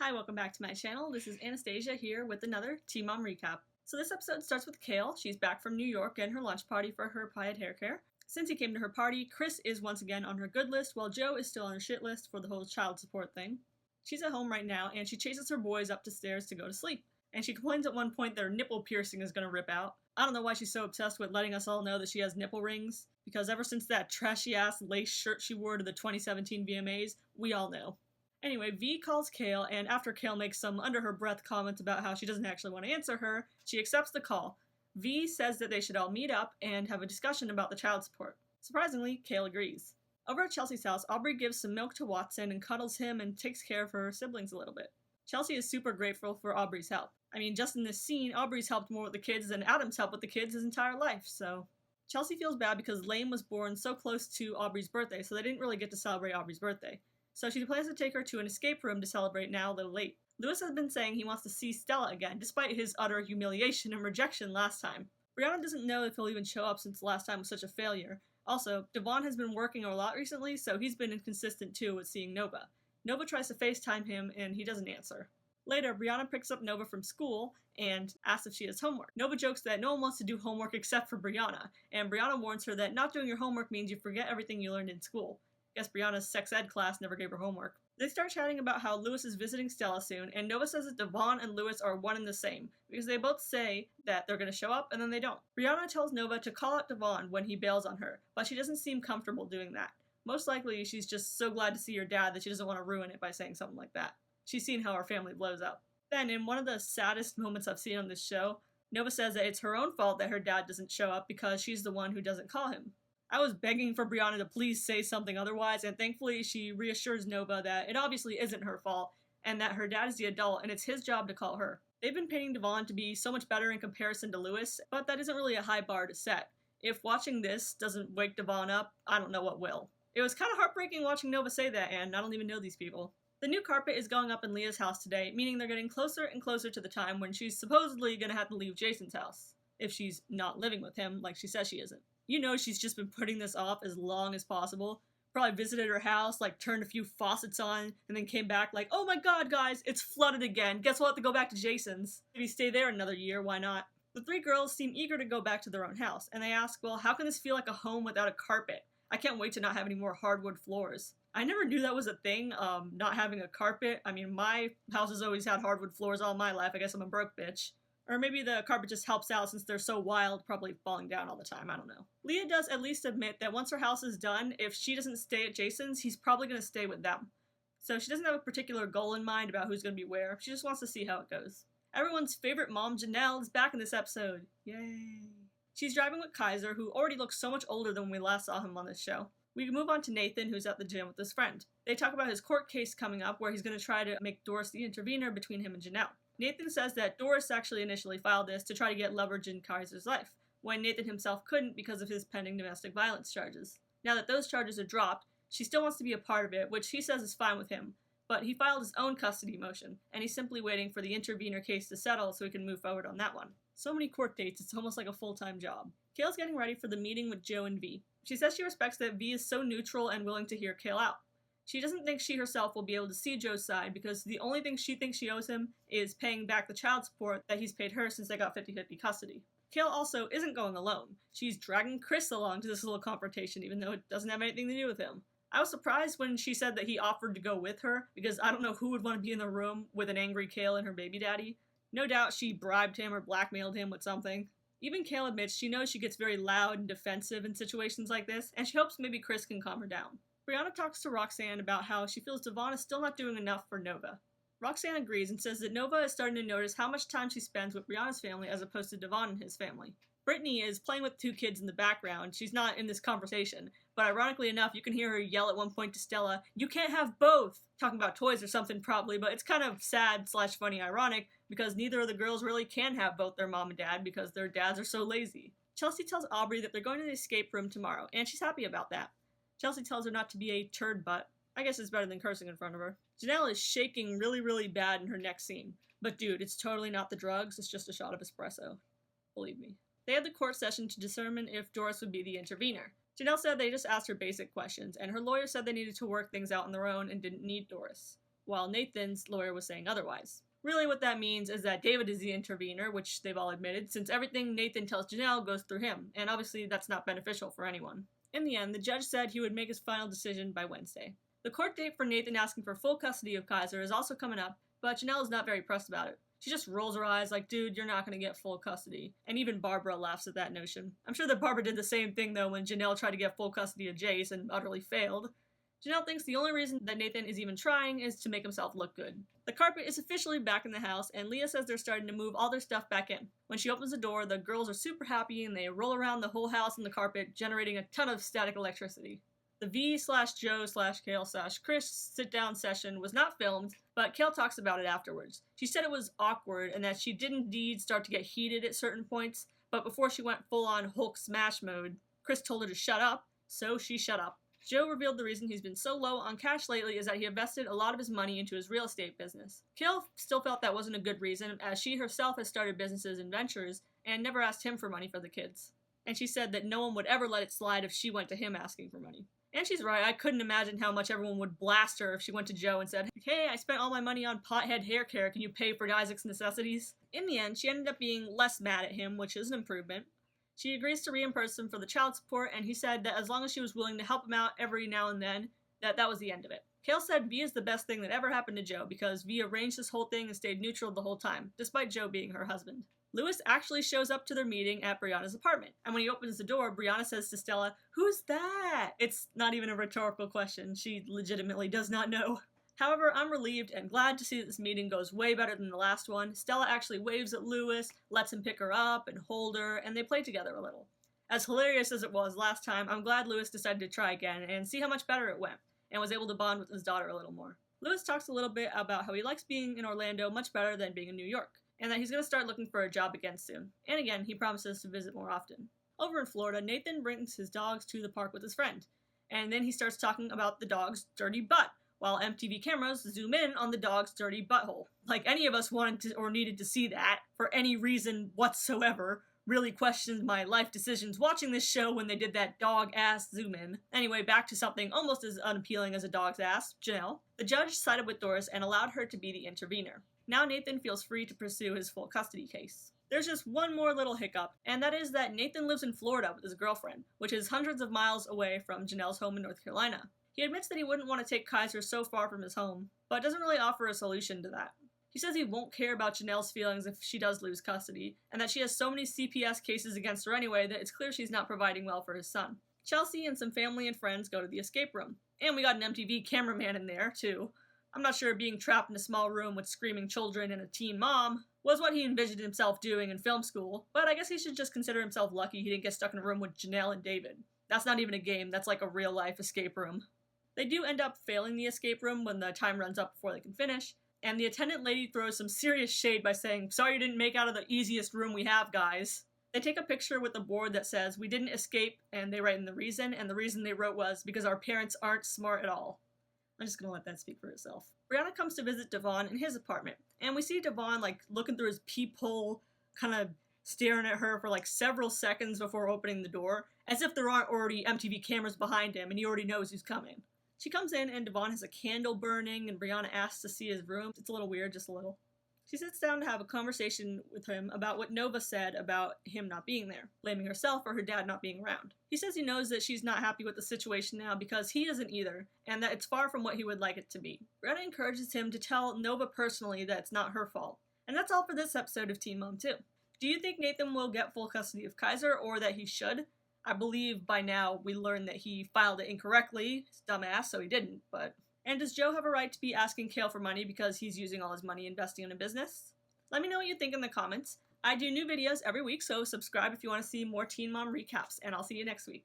Hi, welcome back to my channel. This is Anastasia here with another Teen Mom recap. So this episode starts with Kail. She's back from New York getting her lunch party for her Pied hair care. Since he came to her party, Chris is once again on her good list while Jo is still on her shit list for the whole child support thing. She's at home right now and she chases her boys up the stairs to go to sleep. And she complains at one point their nipple piercing is going to rip out. I don't know why she's so obsessed with letting us all know that she has nipple rings, because ever since that trashy ass lace shirt she wore to the 2017 VMAs, we all know. Anyway, V calls Kail, and after Kail makes some under-her-breath comments about how she doesn't actually want to answer her, she accepts the call. V says that they should all meet up and have a discussion about the child support. Surprisingly, Kail agrees. Over at Chelsea's house, Aubrey gives some milk to Watson and cuddles him and takes care of her siblings a little bit. Chelsea is super grateful for Aubrey's help. I mean, just in this scene, Aubrey's helped more with the kids than Adam's helped with the kids his entire life, so... Chelsea feels bad because Lane was born so close to Aubrey's birthday, so they didn't really get to celebrate Aubrey's birthday. So she plans to take her to an escape room to celebrate now a little late. Louis has been saying he wants to see Stella again, despite his utter humiliation and rejection last time. Briana doesn't know if he'll even show up since last time was such a failure. Also, Devon has been working a lot recently, so he's been inconsistent too with seeing Nova. Nova tries to FaceTime him, and he doesn't answer. Later, Briana picks up Nova from school and asks if she has homework. Nova jokes that no one wants to do homework except for Briana, and Briana warns her that not doing your homework means you forget everything you learned in school. Guess Briana's sex ed class never gave her homework. They start chatting about how Louis is visiting Stella soon, and Nova says that Devon and Louis are one and the same, because they both say that they're going to show up and then they don't. Briana tells Nova to call out Devon when he bails on her, but she doesn't seem comfortable doing that. Most likely, she's just so glad to see her dad that she doesn't want to ruin it by saying something like that. She's seen how her family blows up. Then, in one of the saddest moments I've seen on this show, Nova says that it's her own fault that her dad doesn't show up because she's the one who doesn't call him. I was begging for Briana to please say something otherwise, and thankfully she reassures Nova that it obviously isn't her fault, and that her dad is the adult and it's his job to call her. They've been painting Devon to be so much better in comparison to Louis, but that isn't really a high bar to set. If watching this doesn't wake Devon up, I don't know what will. It was kind of heartbreaking watching Nova say that, and I don't even know these people. The new carpet is going up in Leah's house today, meaning they're getting closer and closer to the time when she's supposedly gonna have to leave Jason's house. If she's not living with him, like she says she isn't. You know she's just been putting this off as long as possible. Probably visited her house, like turned a few faucets on, and then came back like, oh my god guys, it's flooded again, guess we'll have to go back to Jason's. Maybe stay there another year, why not? The three girls seem eager to go back to their own house, and they ask, well, how can this feel like a home without a carpet? I can't wait to not have any more hardwood floors. I never knew that was a thing, not having a carpet. I mean, my house has always had hardwood floors all my life. I guess I'm a broke bitch. Or maybe the carpet just helps out since they're so wild, probably falling down all the time, I don't know. Leah does at least admit that once her house is done, if she doesn't stay at Jason's, he's probably going to stay with them. So she doesn't have a particular goal in mind about who's going to be where, she just wants to see how it goes. Everyone's favorite mom, Janelle, is back in this episode. Yay. She's driving with Kaiser, who already looks so much older than when we last saw him on this show. We move on to Nathan, who's at the gym with his friend. They talk about his court case coming up, where he's going to try to make Doris the intervener between him and Janelle. Nathan says that Doris actually initially filed this to try to get leverage in Kaiser's life, when Nathan himself couldn't because of his pending domestic violence charges. Now that those charges are dropped, she still wants to be a part of it, which he says is fine with him, but he filed his own custody motion, and he's simply waiting for the intervener case to settle so he can move forward on that one. So many court dates, it's almost like a full-time job. Kail's getting ready for the meeting with Jo and V. She says she respects that V is so neutral and willing to hear Kail out. She doesn't think she herself will be able to see Jo's side because the only thing she thinks she owes him is paying back the child support that he's paid her since they got 50-50 custody. Kail also isn't going alone. She's dragging Chris along to this little confrontation even though it doesn't have anything to do with him. I was surprised when she said that he offered to go with her because I don't know who would want to be in the room with an angry Kail and her baby daddy. No doubt she bribed him or blackmailed him with something. Even Kail admits she knows she gets very loud and defensive in situations like this, and she hopes maybe Chris can calm her down. Briana talks to Roxanne about how she feels Devon is still not doing enough for Nova. Roxanne agrees and says that Nova is starting to notice how much time she spends with Briana's family as opposed to Devon and his family. Brittany is playing with two kids in the background. She's not in this conversation, but ironically enough, you can hear her yell at one point to Stella, "You can't have both!" Talking about toys or something probably, but it's kind of sad / funny ironic because neither of the girls really can have both their mom and dad because their dads are so lazy. Chelsea tells Aubrey that they're going to the escape room tomorrow, and she's happy about that. Chelsea tells her not to be a turd butt. I guess it's better than cursing in front of her. Janelle is shaking really bad in her next scene. But dude, it's totally not the drugs, it's just a shot of espresso. Believe me. They had the court session to determine if Doris would be the intervener. Janelle said they just asked her basic questions, and her lawyer said they needed to work things out on their own and didn't need Doris. while Nathan's lawyer was saying otherwise. Really what that means is that David is the intervener, which they've all admitted, since everything Nathan tells Janelle goes through him, and obviously that's not beneficial for anyone. In the end, the judge said he would make his final decision by Wednesday. The court date for Nathan asking for full custody of Kaiser is also coming up, but Janelle is not very pressed about it. She just rolls her eyes like, dude, you're not going to get full custody. And even Barbara laughs at that notion. I'm sure that Barbara did the same thing though when Janelle tried to get full custody of Jace and utterly failed. Janelle thinks the only reason that Nathan is even trying is to make himself look good. The carpet is officially back in the house, and Leah says they're starting to move all their stuff back in. When she opens the door, the girls are super happy and they roll around the whole house on the carpet, generating a ton of static electricity. The V/Joe/Kail/Chris sit-down session was not filmed, but Kail talks about it afterwards. She said it was awkward and that she did indeed start to get heated at certain points, but before she went full-on Hulk smash mode, Chris told her to shut up, so she shut up. Joe revealed the reason he's been so low on cash lately is that he invested a lot of his money into his real estate business. Kail still felt that wasn't a good reason, as she herself has started businesses and ventures and never asked him for money for the kids. And she said that no one would ever let it slide if she went to him asking for money. And she's right, I couldn't imagine how much everyone would blast her if she went to Joe and said, hey, I spent all my money on pothead hair care, can you pay for Isaac's necessities? In the end, she ended up being less mad at him, which is an improvement. She agrees to reimburse him for the child support, and he said that as long as she was willing to help him out every now and then, that was the end of it. Kail said V is the best thing that ever happened to Joe because V arranged this whole thing and stayed neutral the whole time, despite Joe being her husband. Louis actually shows up to their meeting at Brianna's apartment, and when he opens the door, Brianna says to Stella, "Who's that?" It's not even a rhetorical question, she legitimately does not know. However, I'm relieved and glad to see that this meeting goes way better than the last one. Stella actually waves at Louis, lets him pick her up and hold her, and they play together a little. As hilarious as it was last time, I'm glad Louis decided to try again and see how much better it went, and was able to bond with his daughter a little more. Louis talks a little bit about how he likes being in Orlando much better than being in New York, and that he's going to start looking for a job again soon. And again, he promises to visit more often. Over in Florida, Nathan brings his dogs to the park with his friend, and then he starts talking about the dog's dirty butt, while MTV cameras zoom in on the dog's dirty butthole. Like any of us wanted to or needed to see that, for any reason whatsoever. Really questioned my life decisions watching this show when they did that dog-ass zoom-in. Anyway, back to something almost as unappealing as a dog's ass, Janelle. The judge sided with Doris and allowed her to be the intervener. Now Nathan feels free to pursue his full custody case. There's just one more little hiccup, and that is that Nathan lives in Florida with his girlfriend, which is hundreds of miles away from Janelle's home in North Carolina. He admits that he wouldn't want to take Kaiser so far from his home, but doesn't really offer a solution to that. He says he won't care about Janelle's feelings if she does lose custody, and that she has so many CPS cases against her anyway that it's clear she's not providing well for his son. Chelsea and some family and friends go to the escape room, and we got an MTV cameraman in there, too. I'm not sure being trapped in a small room with screaming children and a teen mom was what he envisioned himself doing in film school, but I guess he should just consider himself lucky he didn't get stuck in a room with Janelle and David. That's not even a game, that's like a real-life escape room. They do end up failing the escape room when the time runs up before they can finish, and the attendant lady throws some serious shade by saying, "Sorry you didn't make out of the easiest room we have, guys." They take a picture with a board that says, "We didn't escape," and they write in the reason, and the reason they wrote was, "Because our parents aren't smart at all." I'm just gonna let that speak for itself. Brianna comes to visit Devon in his apartment, and we see Devon, looking through his peephole, kind of staring at her for, several seconds before opening the door, as if there aren't already MTV cameras behind him and he already knows who's coming. She comes in and Devon has a candle burning and Brianna asks to see his room. It's a little weird, just a little. She sits down to have a conversation with him about what Nova said about him not being there, blaming herself for her dad not being around. He says he knows that she's not happy with the situation now because he isn't either, and that it's far from what he would like it to be. Brianna encourages him to tell Nova personally that it's not her fault. And that's all for this episode of Teen Mom 2. Do you think Nathan will get full custody of Kaiser, or that he should? I believe by now we learned that he filed it incorrectly, dumbass, so he didn't, but... And does Joe have a right to be asking Kail for money because he's using all his money investing in a business? Let me know what you think in the comments. I do new videos every week, so subscribe if you want to see more Teen Mom recaps, and I'll see you next week.